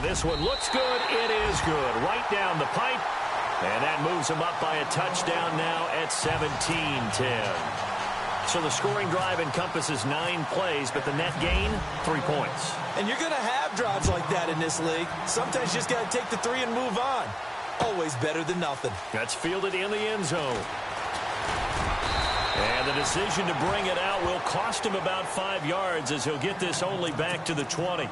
this one looks good. It is good. Right down the pipe. And that moves them up by a touchdown now at 17-10. So the scoring drive encompasses 9 plays, but the net gain, 3 points. And you're going to have drives like that in this league. Sometimes you just got to take the 3 and move on. Always better than nothing. That's fielded in the end zone. And the decision to bring it out will cost him about 5 yards as he'll get this only back to the 20.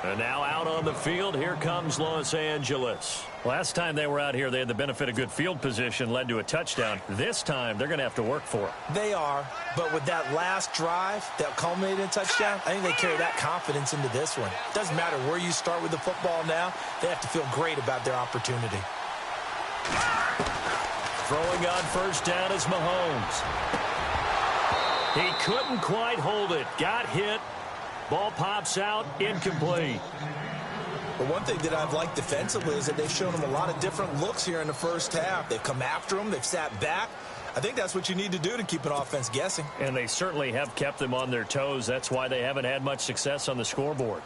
And now out on the field, here comes Los Angeles. Last time they were out here, they had the benefit of good field position, led to a touchdown. This time, they're going to have to work for it. They are, but with that last drive that culminated in a touchdown, I think they carry that confidence into this one. Doesn't matter where you start with the football now, they have to feel great about their opportunity. Throwing on first down is Mahomes. He couldn't quite hold it. Got hit. Ball pops out, incomplete. But one thing that I've liked defensively is that they've shown him a lot of different looks here in the first half. They've come after him. They've sat back. I think that's what you need to do to keep an offense guessing. And they certainly have kept them on their toes. That's why they haven't had much success on the scoreboard.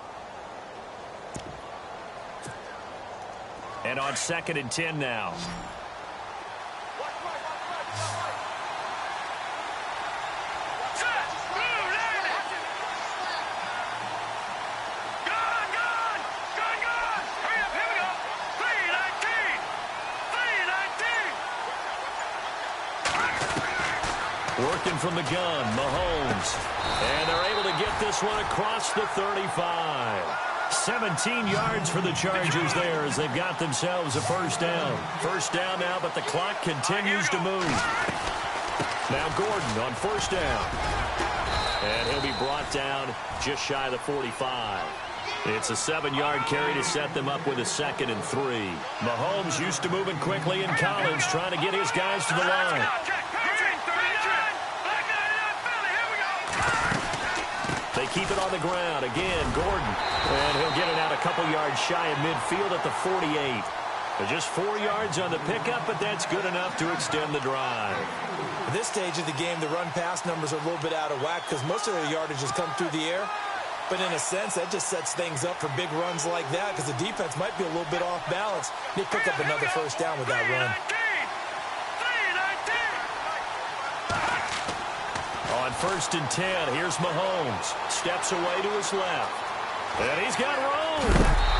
And on 2nd and 10 now. Working from the gun, Mahomes. And they're able to get this one across the 35. 17 yards for the Chargers there as they've got themselves a first down. First down now, but the clock continues to move. Now Gordon on first down. And he'll be brought down just shy of the 45. It's a 7-yard carry to set them up with a 2nd and 3. Mahomes used to moving quickly in college, trying to get his guys to the line. They keep it on the ground. Again, Gordon. And he'll get it out a couple yards shy of midfield at the 48. Just 4 yards on the pickup, but that's good enough to extend the drive. At this stage of the game, the run-pass numbers are a little bit out of whack because most of their yardage has come through the air. But in a sense, that just sets things up for big runs like that because the defense might be a little bit off balance. They pick up another first down with that run. On 1st and 10, here's Mahomes. Steps away to his left. And he's got room.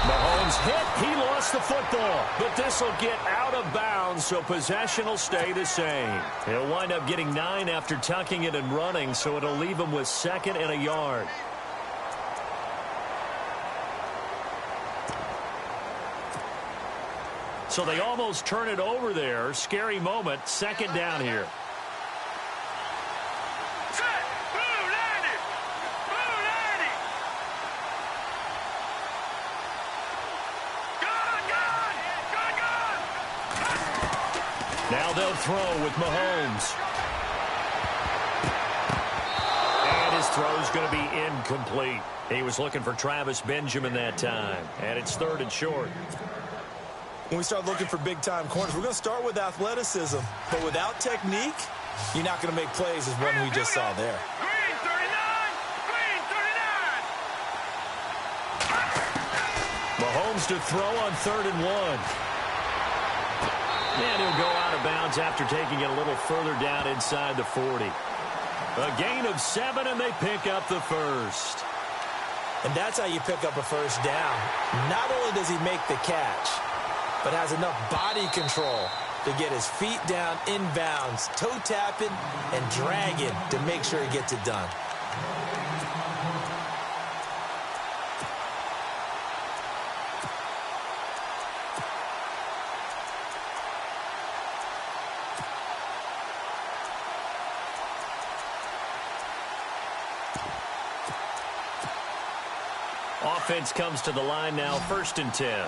Mahomes hit. He lost the football. But this will get out of bounds, so possession will stay the same. He'll wind up getting 9 after tucking it and running, so it'll leave him with 2nd and a yard. So they almost turn it over there. Scary moment. 2nd down here. Now they'll throw with Mahomes. And his throw's going to be incomplete. He was looking for Travis Benjamin that time. And it's 3rd and short. When we start looking for big-time corners, we're going to start with athleticism. But without technique, you're not going to make plays as one we just saw there. Green 39! Green 39! Mahomes to throw on 3rd and 1. And he'll go out of bounds after taking it a little further down inside the 40. A gain of 7, and they pick up the first. And that's how you pick up a first down. Not only does he make the catch, but has enough body control to get his feet down inbounds, toe tapping and dragging to make sure he gets it done. Offense comes to the line now, 1st and 10.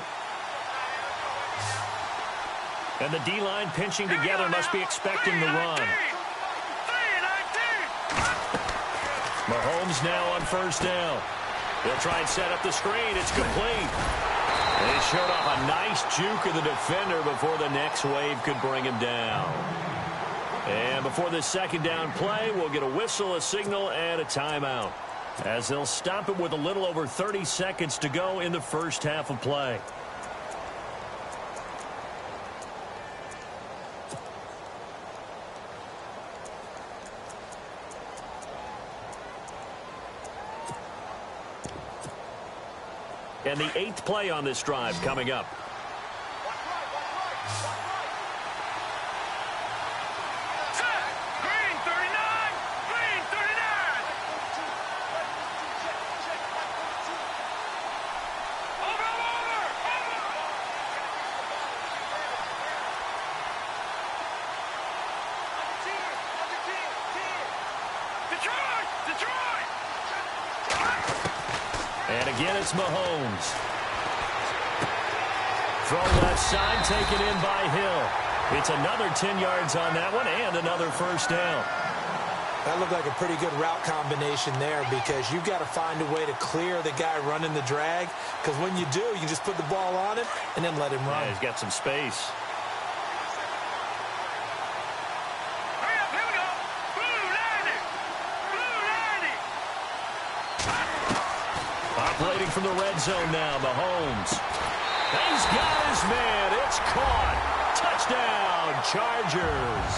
And the D-line pinching together must be expecting the run. Mahomes now on first down. He'll try and set up the screen. It's complete. And he showed off a nice juke of the defender before the next wave could bring him down. And before this 2nd down play, we'll get a whistle, a signal, and a timeout. as they'll stop it with a little over 30 seconds to go in the first half of play. And the 8th play on this drive coming up. Green 39! Green 39! Over! Detroit! And again, it's Mahomes. Throw left side, taken in by Hill. It's another 10 yards on that one and another first down. That looked like a pretty good route combination there because you've got to find a way to clear the guy running the drag, because when you do, you just put the ball on him and then let him run. Yeah, he's got some space. Hurry up, here we go! Blue 90! Operating from the red zone now, Mahomes. He's got his man. It's caught. Touchdown, Chargers.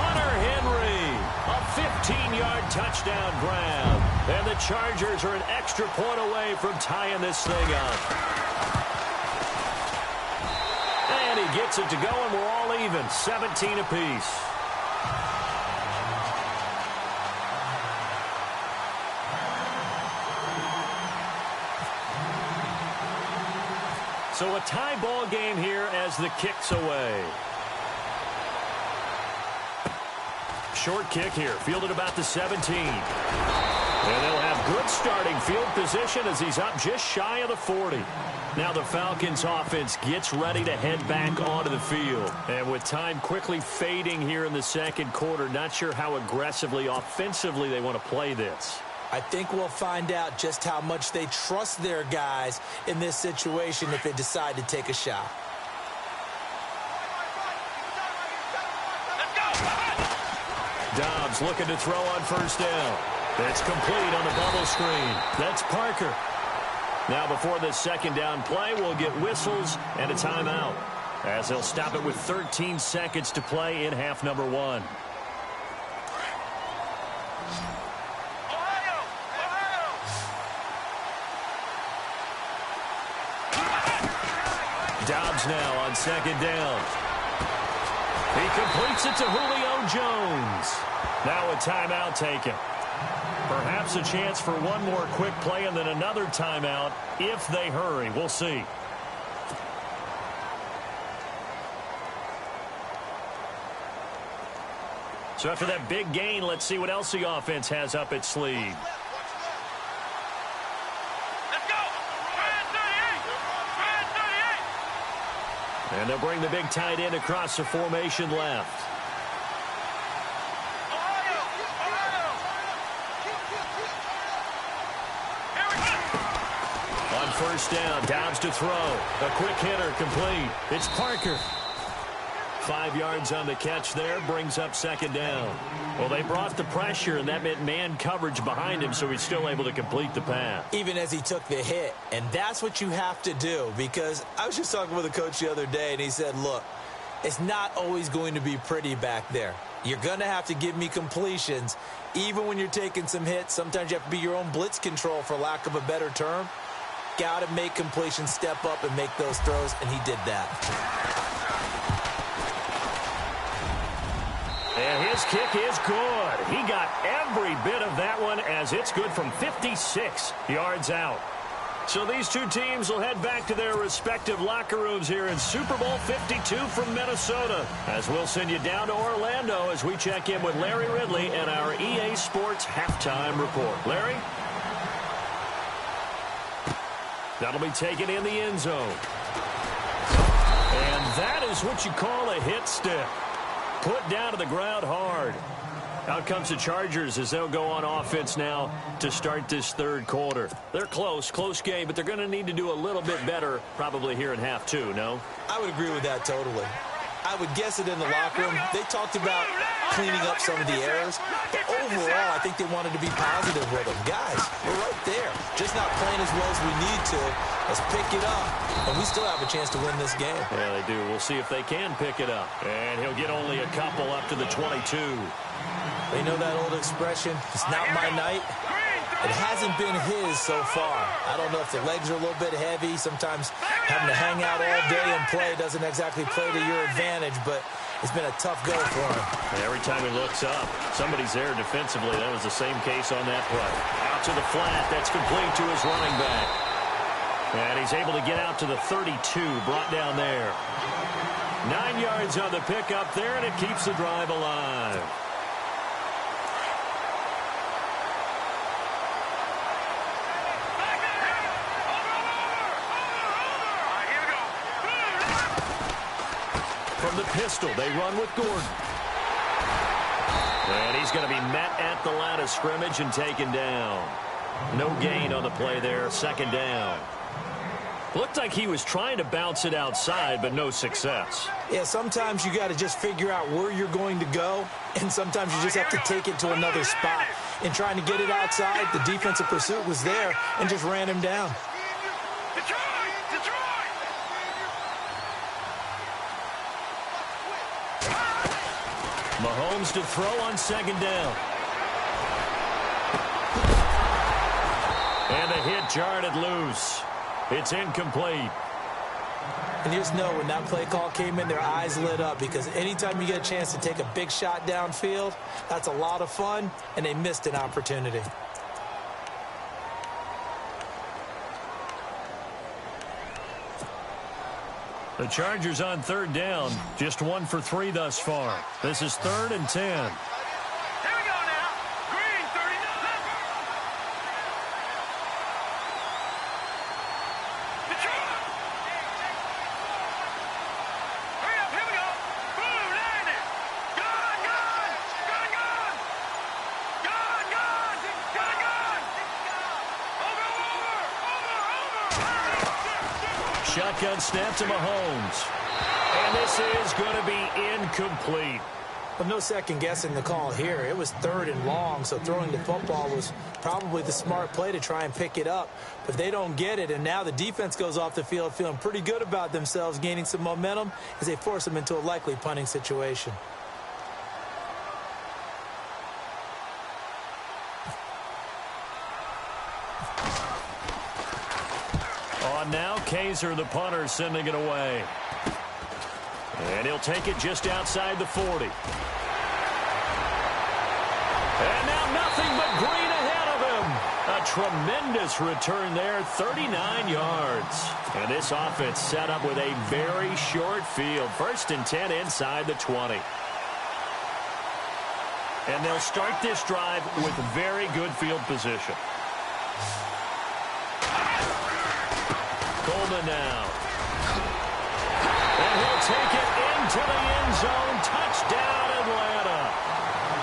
Hunter Henry, a 15-yard touchdown grab. And the Chargers are an extra point away from tying this thing up. And he gets it to go, and we're all even, 17 apiece. So a tie ball game here as the kick's away. Short kick here, fielded about the 17. And they'll have good starting field position as he's up just shy of the 40. Now the Falcons offense gets ready to head back onto the field. And with time quickly fading here in the second quarter, not sure how aggressively, offensively they want to play this. I think we'll find out just how much they trust their guys in this situation if they decide to take a shot. Dobbs looking to throw on first down. It's complete on the bubble screen. That's Parker. Now before this second down play, we'll get whistles and a timeout, as they'll stop it with 13 seconds to play in half number 1. Dobbs now on second down. He completes it to Julio Jones. Now a timeout taken. Perhaps a chance for one more quick play and then another timeout if they hurry. We'll see. So after that big gain, let's see what else the offense has up its sleeve. And they'll bring the big tight end across the formation left. On first down, Dobbs to throw. A quick hitter complete. It's Parker. 5 yards on the catch there, brings up second down. Well, they brought the pressure, and that meant man coverage behind him, so he's still able to complete the pass. Even as he took the hit, and that's what you have to do, because I was just talking with a coach the other day, and he said, look, it's not always going to be pretty back there. You're going to have to give me completions. Even when you're taking some hits, sometimes you have to be your own blitz control, for lack of a better term. Got to make completions, step up, and make those throws, and he did that. And his kick is good. He got every bit of that one, as it's good from 56 yards out. So these two teams will head back to their respective locker rooms here in Super Bowl 52 from Minnesota, as we'll send you down to Orlando as we check in with Larry Ridley and our EA Sports Halftime Report. Larry? That'll be taken in the end zone. And that is what you call a hit stick. Put down to the ground hard. Out comes the Chargers as they'll go on offense now to start this third quarter. They're close game, but they're going to need to do a little bit better probably here in half 2, no? I would agree with that totally. I would guess it in the locker room. They talked about cleaning up some of the errors, but overall, I think they wanted to be positive with them. Guys, we're right there. Just not playing as well as we need to. Let's pick it up, and we still have a chance to win this game. Yeah, they do. We'll see if they can pick it up. And he'll get only a couple up to the 22. They know that old expression, it's not my night. It hasn't been his so far. I don't know if the legs are a little bit heavy. Sometimes having to hang out all day and play doesn't exactly play to your advantage, but it's been a tough go for him. Every time he looks up, somebody's there defensively. That was the same case on that play. Out to the flat. That's complete to his running back. And he's able to get out to the 32, brought down there. 9 yards on the pickup there, and it keeps the drive alive. From the pistol, they run with Gordon. And he's going to be met at the line of scrimmage and taken down. No gain on the play there, second down. Looked like he was trying to bounce it outside, but no success. Yeah, sometimes you got to just figure out where you're going to go, and sometimes you just have to take it to another spot. In trying to get it outside, the defensive pursuit was there and just ran him down. Mahomes to throw on second down. And the hit jarred it loose. It's incomplete. And you just know when that play call came in, their eyes lit up, because anytime you get a chance to take a big shot downfield, that's a lot of fun, and they missed an opportunity. The Chargers on third down, just 1 for 3 thus far. This is 3rd and 10. Here we go now. Green, 39. Detroit. Hurry up, here we go. Boom, landed. Gone, gone. Gone, gone. Gone, gone. Gone, gone. Over. Shotgun snap to Mahomes. And this is going to be incomplete. But no second guessing the call here. It was 3rd and long, so throwing the football was probably the smart play to try and pick it up. But they don't get it, and now the defense goes off the field feeling pretty good about themselves, gaining some momentum as they force them into a likely punting situation. On now, Kaiser, the punter, sending it away. And he'll take it just outside the 40. And now nothing but green ahead of him. A tremendous return there, 39 yards. And this offense set up with a very short field. 1st and 10 inside the 20. And they'll start this drive with very good field position. Coleman now. And he'll take it into the end zone. Touchdown, Atlanta.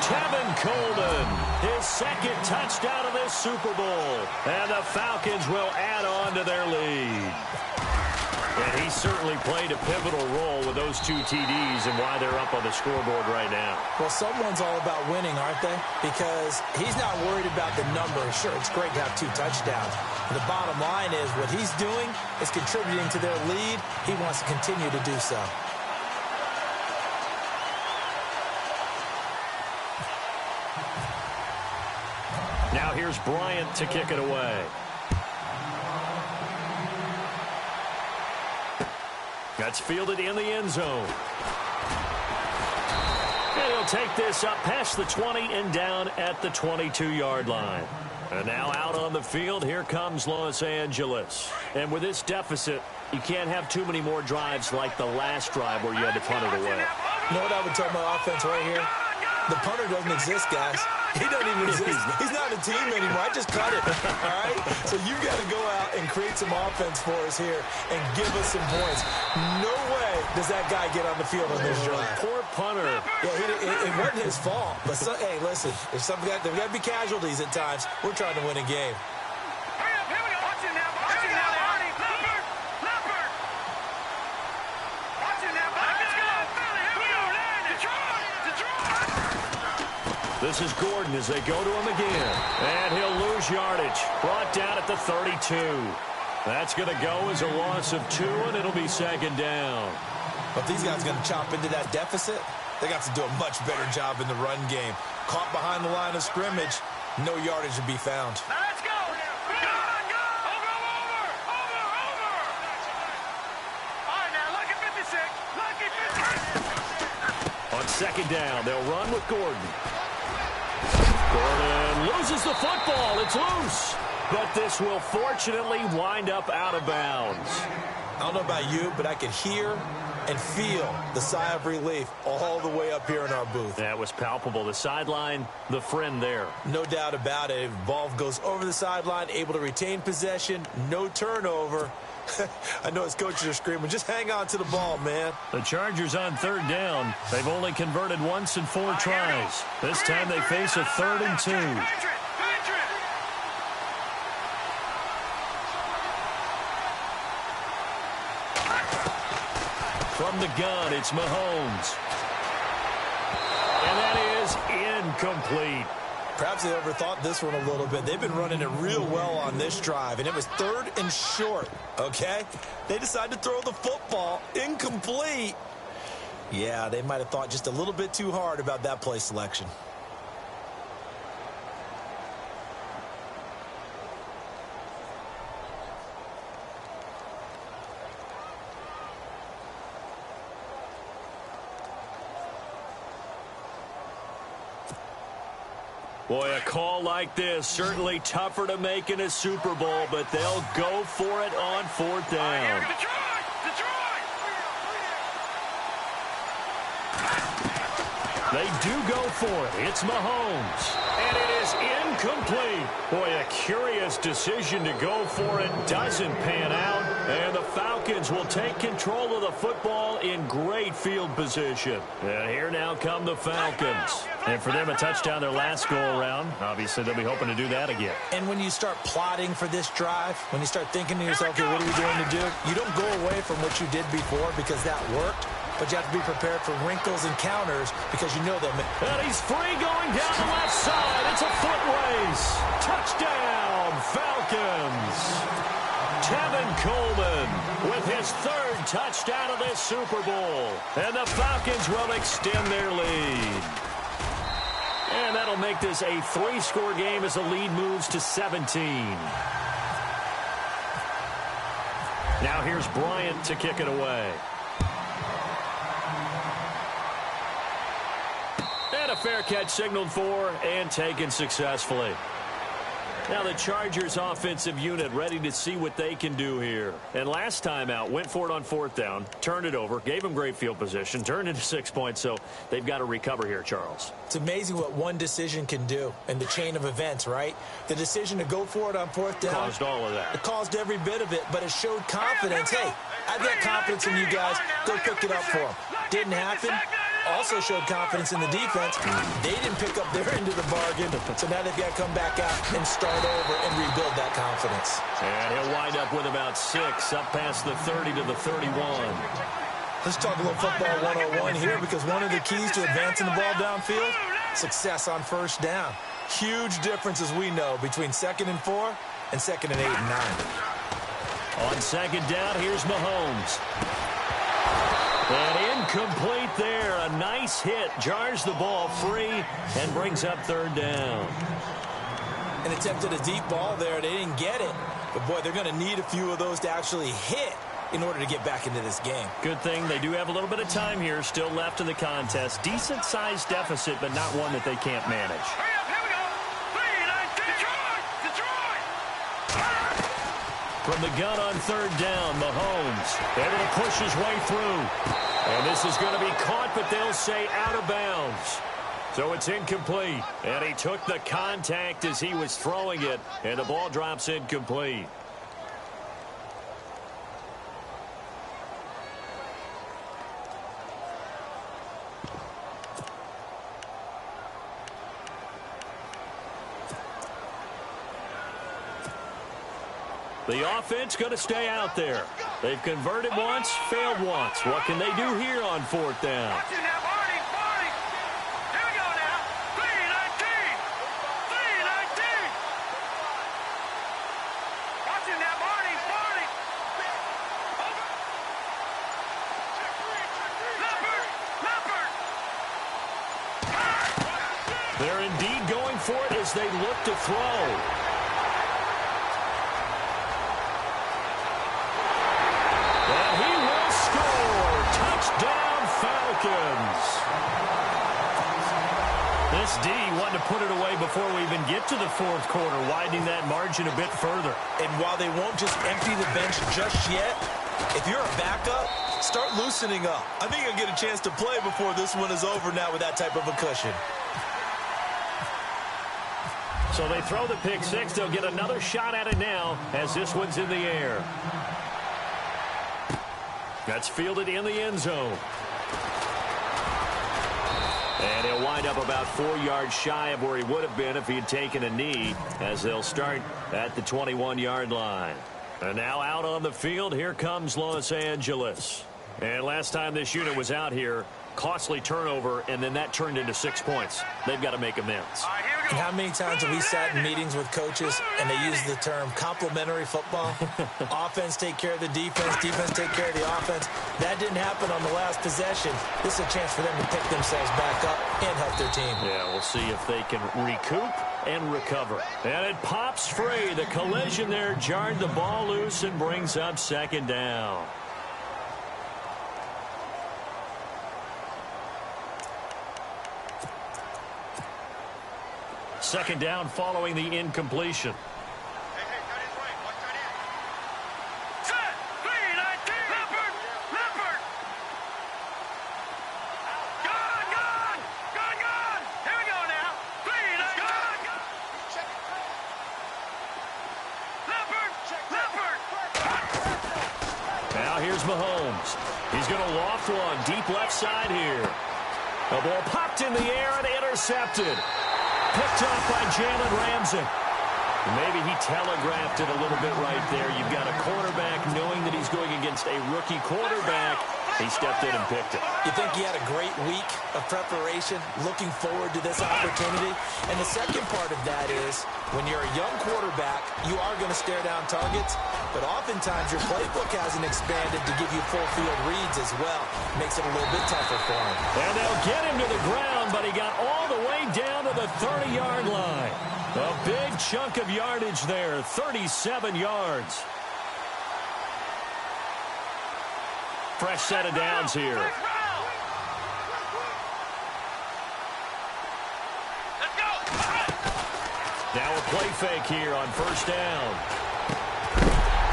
Tevin Coleman, his 2nd touchdown of this Super Bowl. And the Falcons will add on to their lead. And he certainly played a pivotal role with those 2 TDs and why they're up on the scoreboard right now. Well, someone's all about winning, aren't they? Because he's not worried about the number. Sure, it's great to have 2 touchdowns. But the bottom line is what he's doing is contributing to their lead. He wants to continue to do so. Now here's Bryant to kick it away. That's fielded in the end zone. And he'll take this up past the 20 and down at the 22-yard line. And now out on the field, here comes Los Angeles. And with this deficit, you can't have too many more drives like the last drive where you had to punt it away. You know what I would tell my offense right here? The punter doesn't exist, guys. He doesn't even exist. He's not a team anymore. I just cut it, all right? So you've got to go out and create some offense for us here and give us some points. No way does that guy get on the field on this drive. Poor punter. Yeah, it wasn't his fault. But, hey, listen, there's got to be casualties at times. We're trying to win a game. Hurry up, here we go. Watch it now. Watch it now. Leopard. Watch it now. Let's go. This is Gordon as they go to him again. And he'll lose yardage. Brought down at the 32. That's going to go as a loss of 2, and it'll be second down. But these guys are going to chop into that deficit. They got to do a much better job in the run game. Caught behind the line of scrimmage, no yardage to be found. Now let's go. All right, now look at 56. Look at 56. On second down, they'll run with Gordon. Gordon loses the football. It's loose. But this will fortunately wind up out of bounds. I don't know about you, but I could hear and feel the sigh of relief all the way up here in our booth. That was palpable. The sideline, the friend there. No doubt about it. Ball goes over the sideline, able to retain possession, no turnover. I know his coaches are screaming, just hang on to the ball, man. The Chargers on third down. They've only converted once in 4 tries. This time they face a 3rd and 2. From the gun, it's Mahomes. And that is incomplete. Perhaps they overthought this one a little bit. They've been running it real well on this drive, and it was 3rd and short, okay? They decided to throw the football incomplete. Yeah, they might have thought just a little bit too hard about that play selection. Boy, a call like this, certainly tougher to make in a Super Bowl, but they'll go for it on 4th down. They do go for it. It's Mahomes. And it is incomplete. Boy, a curious decision to go for it doesn't pan out. And the Falcons will take control of the football in great field position. And here now come the Falcons. And for them, a touchdown their last go-around. Obviously, they'll be hoping to do that again. And when you start plotting for this drive, when you start thinking to yourself, okay, what are we going to do? You don't go away from what you did before because that worked. But you have to be prepared for wrinkles and counters because you know them. And he's free going down the left side. It's a foot race. Touchdown, Falcons. Tevin Coleman with his 3rd touchdown of this Super Bowl. And the Falcons will extend their lead. And that'll make this a 3-score game as the lead moves to 17. Now here's Bryant to kick it away. And a fair catch signaled for and taken successfully. Now the Chargers offensive unit ready to see what they can do here. And last time out, went for it on 4th down, turned it over, gave them great field position, turned into 6 points, so they've got to recover here, Charles. It's amazing what one decision can do in the chain of events, right? The decision to go for it on 4th down. Caused all of that. It caused every bit of it, but it showed confidence. Hey, I've got confidence in you guys. Go pick it up for them. Didn't happen. Also showed confidence in the defense. They didn't pick up their end of the bargain, so now they've got to come back out and start over and rebuild that confidence. And he'll wind up with about 6, up past the 30 to the 31. Let's talk a little football 101 here because one of the keys to advancing the ball downfield, success on 1st down. Huge difference, as we know, between 2nd and 4 and 2nd and 8 and 9. On 2nd down, here's Mahomes. And incomplete there. A nice hit. Jars the ball free and brings up 3rd down. And attempted a deep ball there. They didn't get it. But, boy, they're going to need a few of those to actually hit in order to get back into this game. Good thing they do have a little bit of time here still left in the contest. Decent-sized deficit, but not one that they can't manage. Hurry up, here we go. Detroit! From the gun on 3rd down, Mahomes able to push his way through. And this is going to be caught, but they'll say out of bounds. So it's incomplete. And he took the contact as he was throwing it, and the ball drops incomplete. The offense going to stay out there. They've converted once, failed once. What can they do here on 4th down? Watch it now, Barney. Here we go now. 3, 9, as they look to throw. And he will score. Touchdown, Falcons. This D wanted to put it away before we even get to the fourth quarter, widening that margin a bit further. And while they won't just empty the bench just yet, if you're a backup, start loosening up. I think you'll get a chance to play before this one is over now with that type of a cushion. So they throw the pick six. They'll get another shot at it now as this one's in the air. That's fielded in the end zone. And he'll wind up about 4 yards shy of where he would have been if he had taken a knee, as they'll start at the 21-yard line. And now out on the field, here comes Los Angeles. And last time this unit was out here, costly turnover, and then that turned into 6 points. They've got to make amends. And how many times have we sat in meetings with coaches and they use the term complementary football? Offense take care of the defense, defense take care of the offense. That didn't happen on the last possession. This is a chance for them to pick themselves back up and help their team. Yeah, we'll see if they can recoup and recover. And it pops free. The collision there jarred the ball loose and brings up second down. Second down following the incompletion. Hey, got his right. Watch that in. Set. 3-19. Leopard. Leopard. Gone, gone. Gone, gone. Here we go now. 3-19. Gone. Check it. Leopard. Leopard. Now here's Mahomes. He's going to loft one deep left side here. The ball popped in the air and intercepted. Picked up by Jalen Ramsey. Maybe he telegraphed it a little bit right there. You've got a quarterback knowing that he's going against a rookie quarterback. He stepped in and picked it. You think he had a great week of preparation, looking forward to this opportunity? And the second part of that is, when you're a young quarterback, you are going to stare down targets, but oftentimes your playbook hasn't expanded to give you full field reads as well. Makes it a little bit tougher for him. And they'll get him to the ground, but he got all the way down to the 30-yard line. A big chunk of yardage there, 37 yards. Fresh set of downs here. Let's go. Now a play fake here on first down.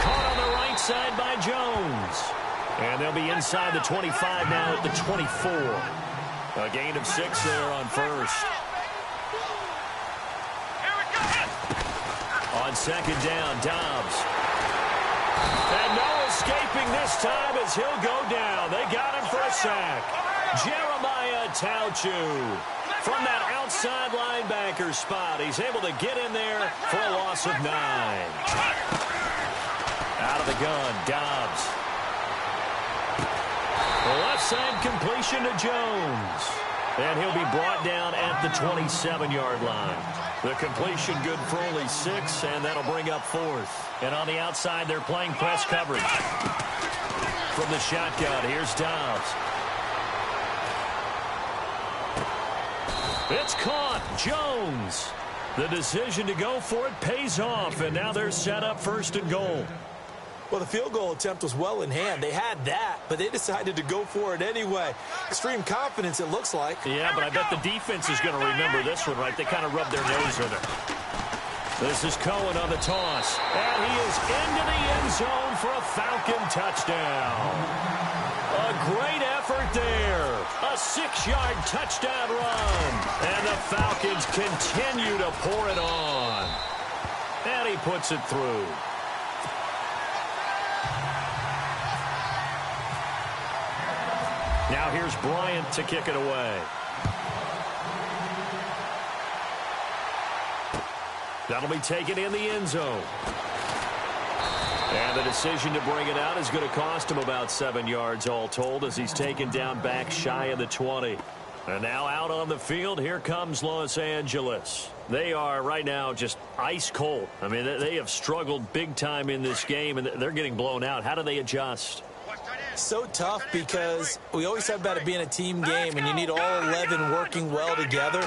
Caught on the right side by Jones. And they'll be inside the 25 now at the 24. A gain of 6 there on first. Here we go. On second down, Dobbs. And no escaping this time as he'll go down. They got him for a sack. Jeremiah Tauchu. From that outside linebacker spot, he's able to get in there for a loss of 9. Out of the gun, Dobbs. The left side completion to Jones. And he'll be brought down at the 27-yard line. The completion good for only 6, and that'll bring up 4th. And on the outside, they're playing press coverage. From the shotgun, here's Dobbs. It's caught. Jones. The decision to go for it pays off, and now they're set up 1st and goal. Well, the field goal attempt was well in hand. They had that, but they decided to go for it anyway. Extreme confidence, it looks like. Yeah, but I bet the defense is going to remember this one, right? They kind of rubbed their nose in it. This is Cohen on the toss. And he is into the end zone for a Falcon touchdown. A great effort there. A 6-yard touchdown run. And the Falcons continue to pour it on. And he puts it through. Now here's Bryant to kick it away. That'll be taken in the end zone. And the decision to bring it out is going to cost him about 7 yards all told as he's taken down back shy of the 20. And now out on the field, here comes Los Angeles. They are right now just ice cold. I mean, they have struggled big time in this game, and they're getting blown out. How do they adjust? So tough because we always talk about it being a team game and you need all 11 working well together.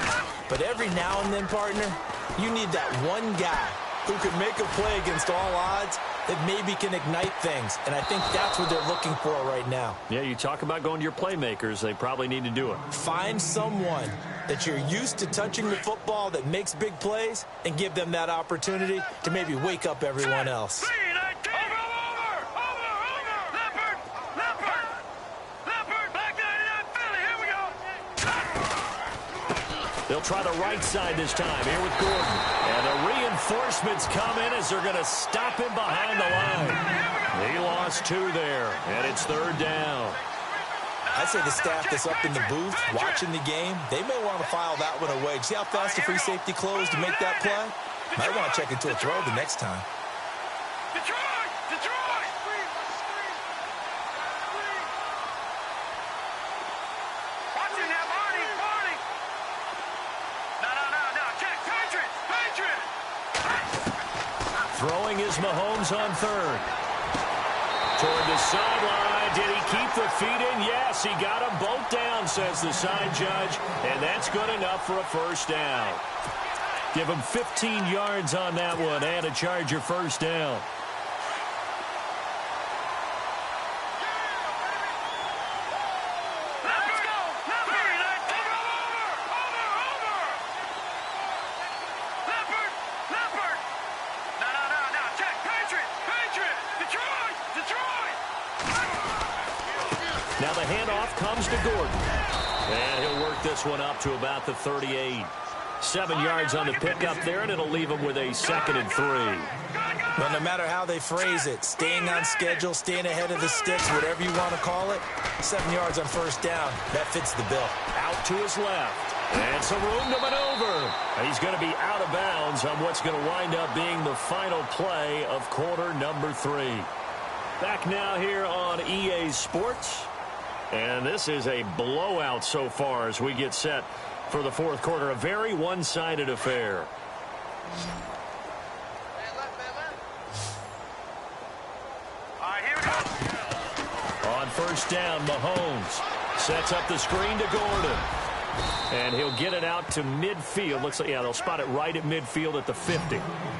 But every now and then, partner, You need that one guy who can make a play against all odds that maybe can ignite things, and I think that's what they're looking for right now. Yeah, you talk about going to your playmakers. They probably need to do it. Find someone that you're used to touching the football that makes big plays and give them that opportunity to maybe wake up everyone else. They'll try the right side this time here with Gordon. And the reinforcements come in as they're going to stop him behind the line. He lost 2 there, and it's 3rd down. I'd say the staff that's up in the booth watching the game, they may want to file that one away. See how fast the free safety closed to make that play? Might want to check into a throw the next time. Throwing is Mahomes on 3rd. Toward the sideline. Did he keep the feet in? Yes, he got them both down, says the side judge. And that's good enough for a 1st down. Give him 15 yards on that one and a Charger 1st down. Now the handoff comes to Gordon. And he'll work this one up to about the 38. 7 yards on the pickup there, and it'll leave him with a 2nd and 3. Well, no matter how they phrase it, staying on schedule, staying ahead of the sticks, whatever you want to call it, 7 yards on 1st down, that fits the bill. Out to his left. And some room to maneuver. He's going to be out of bounds on what's going to wind up being the final play of quarter number 3. Back now here on EA Sports. And this is a blowout so far as we get set for the 4th quarter. A very one-sided affair. On 1st down, Mahomes sets up the screen to Gordon. And he'll get it out to midfield. Looks like, yeah, they'll spot it right at midfield at the 50.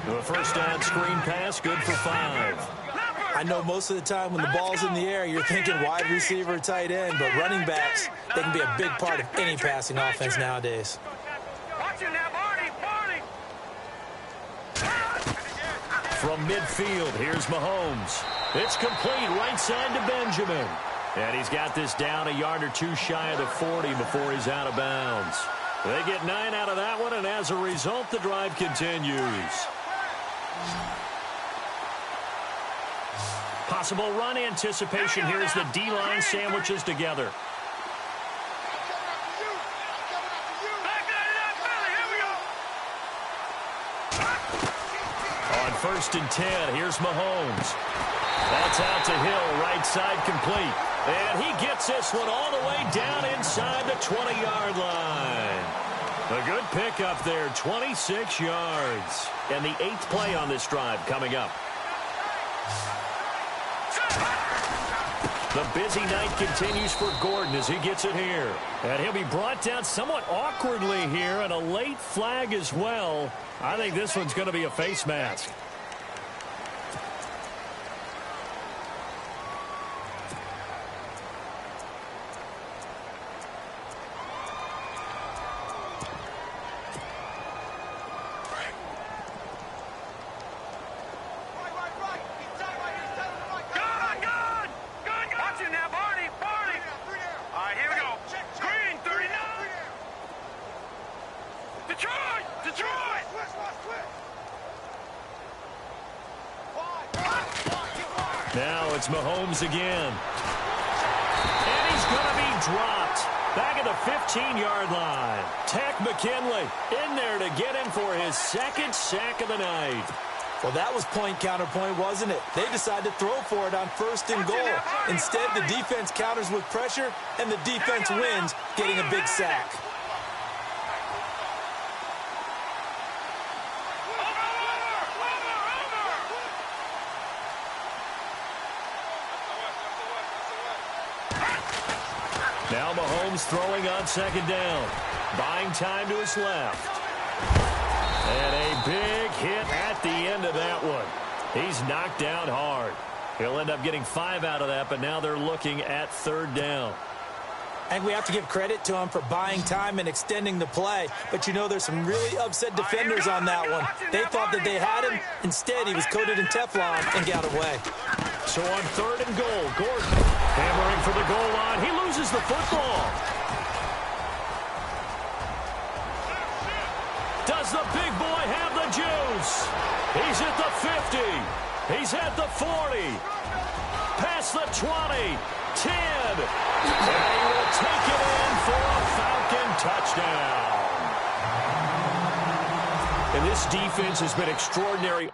The 1st down screen pass, good for 5. I know most of the time when the ball's in the air, you're thinking wide receiver, tight end, but running backs, they can be a big part of any passing offense nowadays. From midfield, here's Mahomes. It's complete right side to Benjamin. And he's got this down a yard or 2 shy of the 40 before he's out of bounds. They get 9 out of that one, and as a result, the drive continues. Possible run anticipation here as the D-line sandwiches together. On 1st and 10, here's Mahomes. That's out to Hill, right side complete. And he gets this one all the way down inside the 20-yard line. A good pickup there, 26 yards. And the 8th play on this drive coming up. The busy night continues for Gordon as he gets it here. And he'll be brought down somewhat awkwardly here, and a late flag as well. I think this one's going to be a face mask. Now it's Mahomes again. And he's going to be dropped back at the 15-yard line. Tack McKinley in there to get him for his 2nd sack of the night. Well, that was point counterpoint, wasn't it? They decided to throw for it on 1st and goal. Instead, the defense counters with pressure, and the defense wins, getting a big sack. Now Mahomes throwing on 2nd down. Buying time to his left. And a big hit at the end of that one. He's knocked down hard. He'll end up getting 5 out of that, but now they're looking at 3rd down. And we have to give credit to him for buying time and extending the play. But, you know, there's some really upset defenders on that one. They thought that they had him. Instead, he was coated in Teflon and got away. So on 3rd and goal, Gordon hammering for the goal line. He loses the football. Does the big boy have the juice? He's at the 50. He's at the 40. Past the 20. 10. And he will take it in for a Falcon touchdown. And this defense has been extraordinary.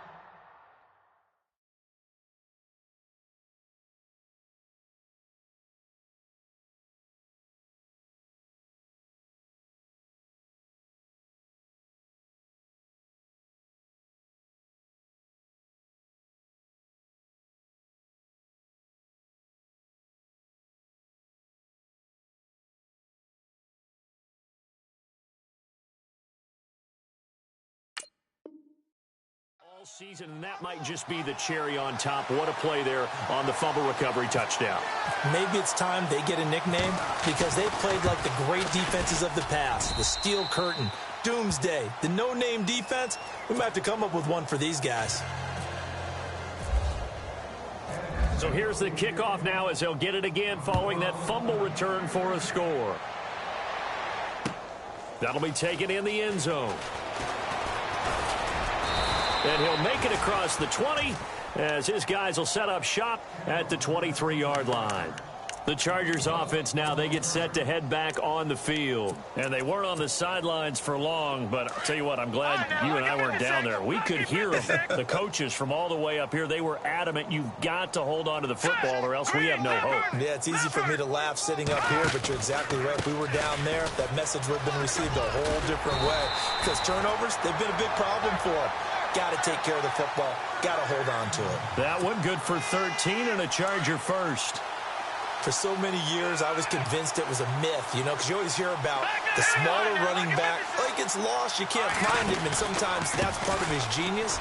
All season, and that might just be the cherry on top. What a play there on the fumble recovery touchdown. Maybe it's time they get a nickname because they played like the great defenses of the past. The Steel Curtain, Doomsday, the no-name defense. We might have to come up with one for these guys. So here's the kickoff now as they'll get it again following that fumble return for a score. That'll be taken in the end zone. And he'll make it across the 20 as his guys will set up shop at the 23-yard line. The Chargers offense now, they get set to head back on the field. And they weren't on the sidelines for long, but I'll tell you what, I'm glad you and I weren't down there. We could hear them, the coaches from all the way up here. They were adamant, you've got to hold on to the football or else we have no hope. Yeah, it's easy for me to laugh sitting up here, but you're exactly right. If we were down there, that message would have been received a whole different way. Because turnovers, they've been a big problem for them. Got to take care of the football. Got to hold on to it. That one good for 13 and a Charger first. For so many years, I was convinced it was a myth, you know, because you always hear about the smaller running back. Oh, he gets lost, you can't find him, and sometimes that's part of his genius.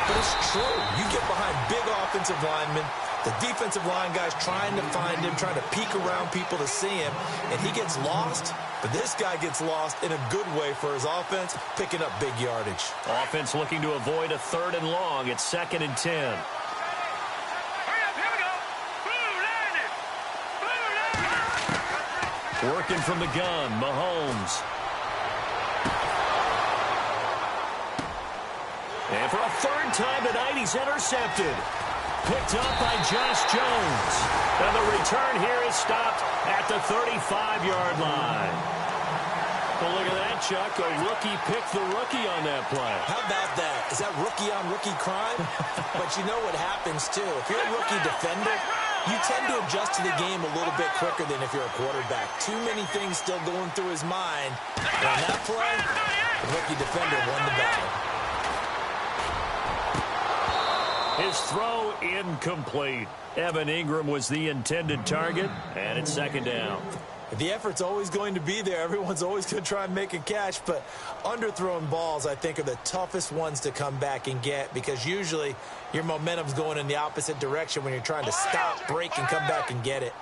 But it's true. You get behind big offensive linemen, the defensive line guys trying to find him, trying to peek around people to see him, and he gets lost. But this guy gets lost in a good way for his offense, picking up big yardage. Offense looking to avoid a 3rd and long. It's 2nd and 10. Working from the gun, Mahomes. And for a 3rd time tonight, he's intercepted. Picked up by Josh Jones. And the return here is stopped at the 35-yard line. Well, look at that, Chuck. A rookie picked the rookie on that play. How about that? Is that rookie-on-rookie crime? But you know what happens, too. If you're a rookie defender, you tend to adjust to the game a little bit quicker than if you're a quarterback. Too many things still going through his mind. And on that play, the rookie defender won the battle. His throw incomplete. Evan Ingram was the intended target, and it's 2nd down. The effort's always going to be there. Everyone's always going to try and make a catch, but underthrown balls, I think, are the toughest ones to come back and get because usually your momentum's going in the opposite direction when you're trying to stop, break, and come back and get it.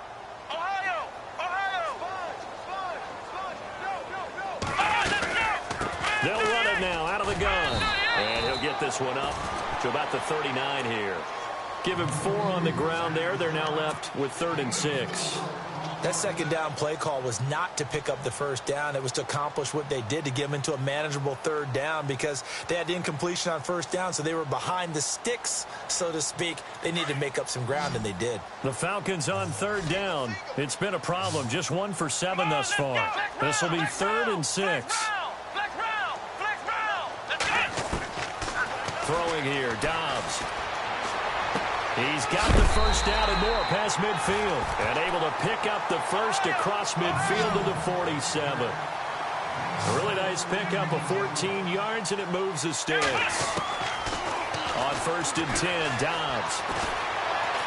They'll run it now out of the gun, and he'll get this one up to about the 39 here. Give him 4 on the ground there. They're now left with 3rd and 6. That 2nd down play call was not to pick up the 1st down. It was to accomplish what they did to get them into a manageable 3rd down because they had incompletion on 1st down, so they were behind the sticks, so to speak. They needed to make up some ground, and they did. The Falcons on 3rd down. It's been a problem. Just 1 for 7 thus far. This will be 3rd and 6. Throwing here, Dobbs. He's got the 1st down and more past midfield. And able to pick up the 1st across midfield to the 47. A really nice pickup of 14 yards, and it moves the sticks. On 1st and 10, Dobbs.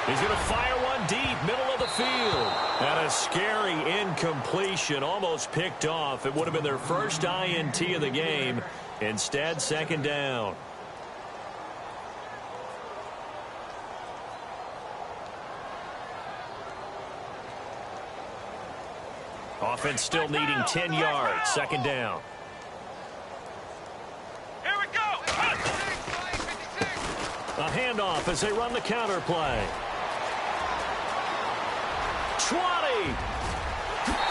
He's going to fire one deep, middle of the field. And a scary incompletion, almost picked off. It would have been their first INT of the game. Instead, second down. Offense still needing 10 yards. Second down. Here we go. A handoff as they run the counter play. 20.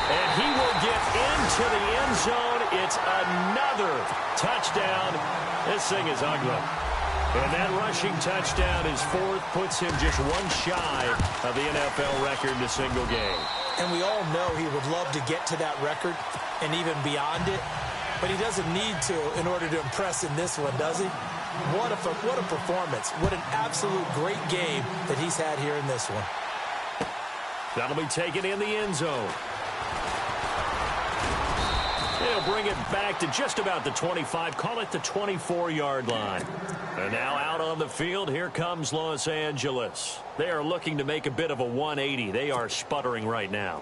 And he will get into the end zone. It's another touchdown. This thing is ugly. And that rushing touchdown is fourth, puts him just one shy of the NFL record in a single game. And we all know he would love to get to that record and even beyond it. But he doesn't need to in order to impress in this one, does he? What a performance. What an absolute great game that he's had here in this one. That'll be taken in the end zone. They'll bring it back to just about the 25. Call it the 24-yard line. And now out on the field, here comes Los Angeles. They are looking to make a bit of a 180. They are sputtering right now.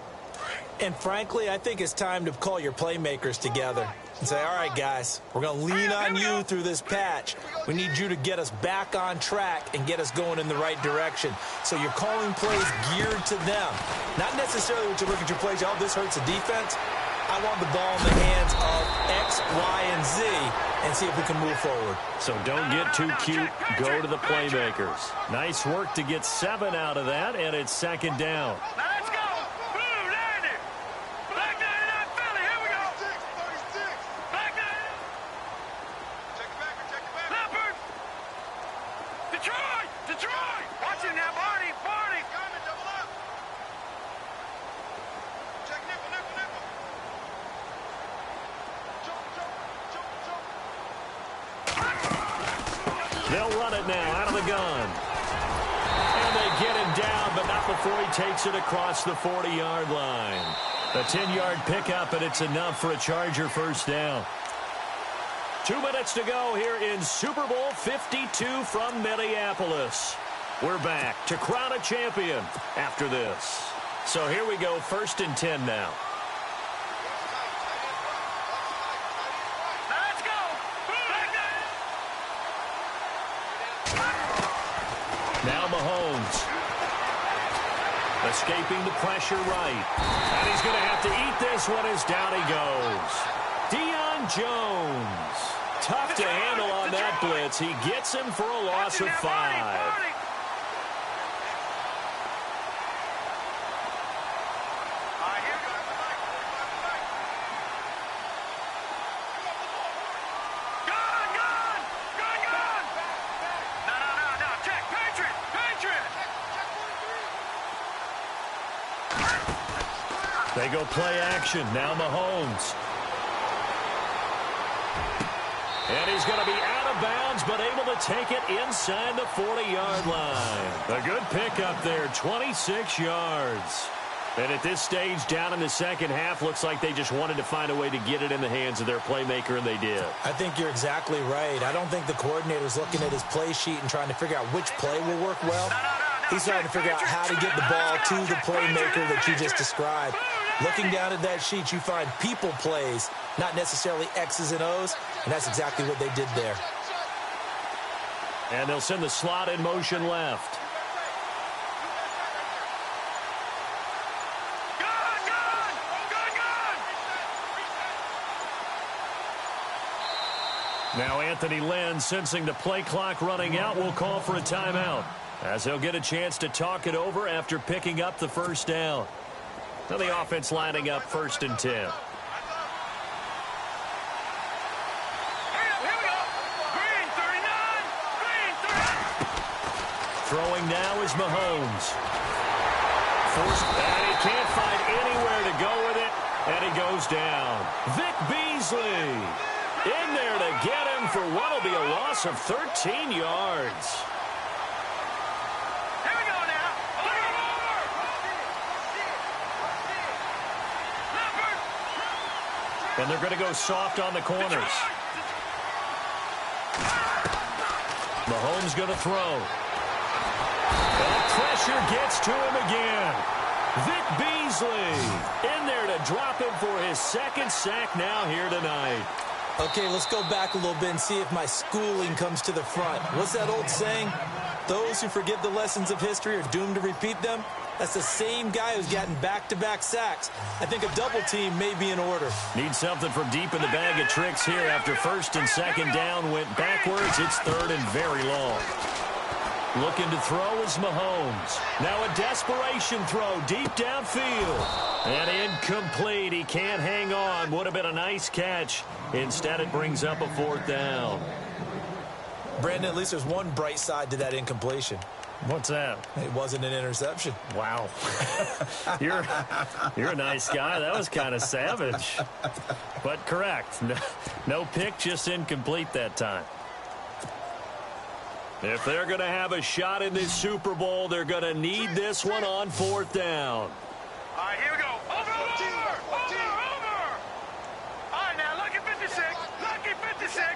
And frankly, I think it's time to call your playmakers together and say, all right, guys, we're going to lean on you through this patch. We need you to get us back on track and get us going in the right direction. So you're calling plays geared to them. Not necessarily what you look at your plays, oh, this hurts the defense. I want the ball in the hands of X, Y, and Z and see if we can move forward. So don't get too cute. Go to the playmakers. Nice work to get 7 out of that, and it's second down. Let's go. Blue landed. Black 99 Philly. Here we go. Black 99. Check it back. Leopard. Detroit. Watch him now, Barney. Coming, double up. Check nickel. They'll run it now out of the gun. And they get him down, but not before he takes it across the 40-yard line. A 10-yard pickup, and it's enough for a Charger first down. 2 minutes to go here in Super Bowl 52 from Minneapolis. We're back to crown a champion after this. So here we go, 1st and 10 now. Now Mahomes. Escaping the pressure right. And he's going to have to eat this one as down he goes. Deion Jones. Tough to handle on that blitz. He gets him for a loss of 5. They go play action. Now Mahomes. And he's going to be out of bounds, but able to take it inside the 40-yard line. A good pickup there, 26 yards. And at this stage, down in the second half, looks like they just wanted to find a way to get it in the hands of their playmaker, and they did. I think you're exactly right. I don't think the coordinator's looking at his play sheet and trying to figure out which play will work well. He's trying to figure out how to get the ball to the playmaker that you just described. Looking down at that sheet, you find people plays, not necessarily X's and O's, and that's exactly what they did there. And they'll send the slot in motion left. Now Anthony Lynn, sensing the play clock running out, will call for a timeout, as he'll get a chance to talk it over after picking up the first down. Now the offense lining up 1st and 10. Here we go. Green 39. Throwing now is Mahomes. And he can't find anywhere to go with it, and he goes down. Vic Beasley in there to get him for what will be a loss of 13 yards. And they're going to go soft on the corners. Mahomes going to throw. The pressure gets to him again. Vic Beasley in there to drop him for his second sack now here tonight. Okay, let's go back a little bit and see if my schooling comes to the front. What's that old saying? Those who forget the lessons of history are doomed to repeat them. That's the same guy who's gotten back-to-back sacks. I think a double team may be in order. Need something from deep in the bag of tricks here. After first and second down went backwards, it's third and very long. Looking to throw is Mahomes. Now a desperation throw deep downfield. And incomplete. He can't hang on. Would have been a nice catch. Instead, it brings up a fourth down. Brandon, at least there's one bright side to that incompletion. What's that? It wasn't an interception. Wow. You're a nice guy. That was kind of savage. But correct. No pick, just incomplete that time. If they're going to have a shot in this Super Bowl, they're going to need this one on fourth down. All right, here we go. Over. All right, now, lucky 56. Lucky 56.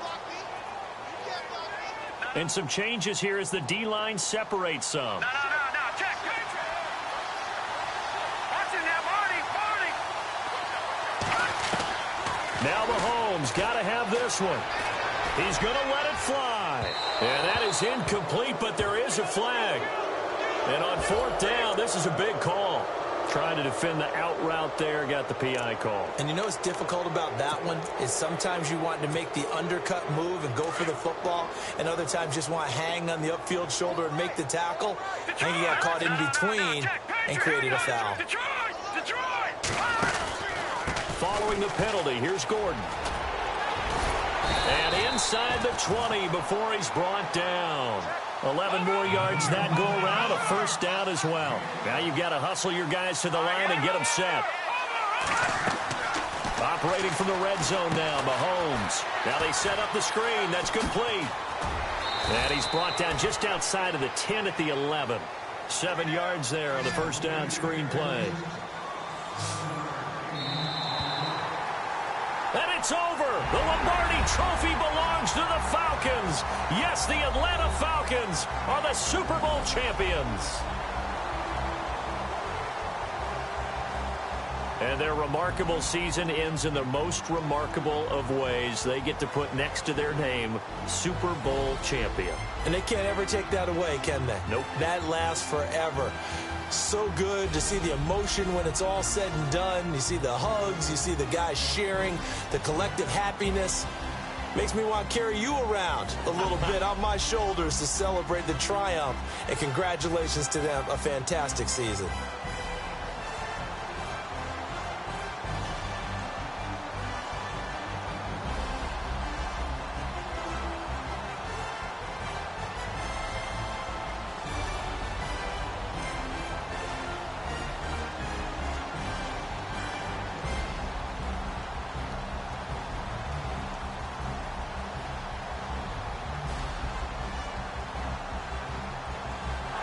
And some changes here as the D-line separates some. No. Check. Watch it now, Barney. Now Mahomes got to have this one. He's going to let it fly. And that is incomplete, but there is a flag. And on fourth down, this is a big call. Trying to defend the out route there, got the PI call. And you know what's difficult about that one is sometimes you want to make the undercut move and go for the football, and other times just want to hang on the upfield shoulder and make the tackle. I think he got caught in between and created a foul. Detroit! Following the penalty, here's Gordon. And inside the 20 before he's brought down. 11 more yards that go around, a first down as well. Now you've got to hustle your guys to the line and get them set. Operating from the red zone now, Mahomes. Now they set up the screen. That's complete. And he's brought down just outside of the 10 at the 11. 7 yards there on the first down screen play. And it's over. The Lombardi Trophy belongs to the Falcons. Yes, the Atlanta Falcons are the Super Bowl champions. And their remarkable season ends in the most remarkable of ways. They get to put next to their name, Super Bowl champion. And they can't ever take that away, can they? Nope. That lasts forever. So good to see the emotion when it's all said and done. You see the hugs, you see the guys sharing, the collective happiness. Makes me want to carry you around a little bit on my shoulders to celebrate the triumph. And congratulations to them, a fantastic season.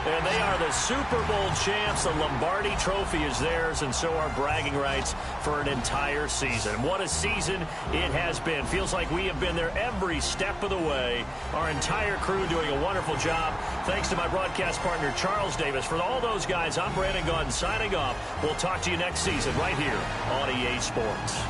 And they are the Super Bowl champs. The Lombardi Trophy is theirs, and so are bragging rights for an entire season. What a season it has been. Feels like we have been there every step of the way. Our entire crew doing a wonderful job. Thanks to my broadcast partner, Charles Davis. For all those guys, I'm Brandon Gaudin signing off. We'll talk to you next season right here on EA Sports.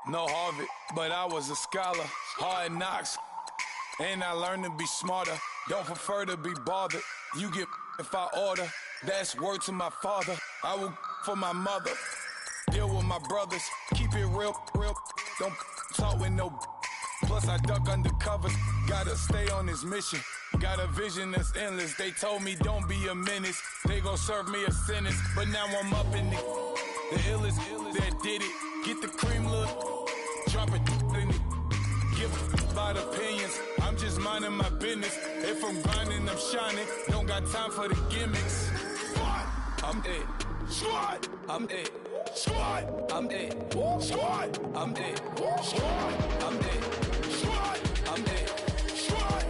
No Harvard, but I was a scholar. Hard knocks, and I learned to be smarter. Don't prefer to be bothered. You get if I order. That's word to my father. I will for my mother. Deal with my brothers. Keep it real. Don't talk with no. Plus I duck undercover. Gotta stay on this mission. Got a vision that's endless. They told me don't be a menace. They gon' serve me a sentence. But now I'm up in the illest that did it. Get the cream look. Drop it in it. Give about opinions. I'm just minding my business. If I'm grinding, I'm shining. Don't got time for the gimmicks. I'm dead. Squad. I'm dead. Squad. I'm dead. Squad. I'm dead. Squad. I'm dead. Squad. I'm dead. Squad.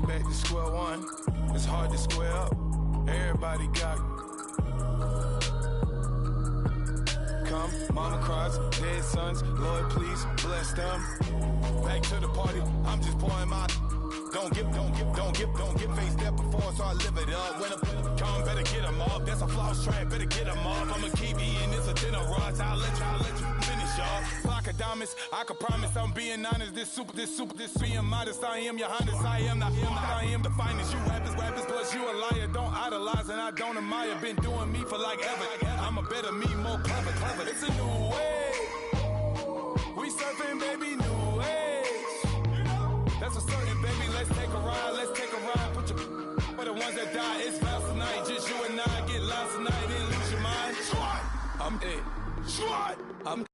Back to square one. It's hard to square up. Everybody got come. Mama cries, dead sons. Lord, please bless them. Back to the party. I'm just pouring my. Don't get faced that before, so I live it up. When a come, better get them off. That's a floss track, better get them off. I'ma keep eating this a dinner rush. I'll let you finish, y'all. Flock of diamonds, I can promise I'm being honest. This being modest. I am your highness. I am the finest. You rappers, plus you a liar. Don't idolize and I don't admire. Been doing me for like ever. I'm a better me, more clever. It's a new way. We surfing, baby, new age. That's a certain, baby. Let's take a ride. Put your for the ones that die. It's vows tonight. Just you and I get lost tonight. Didn't lose your mind. I'm dead. I'm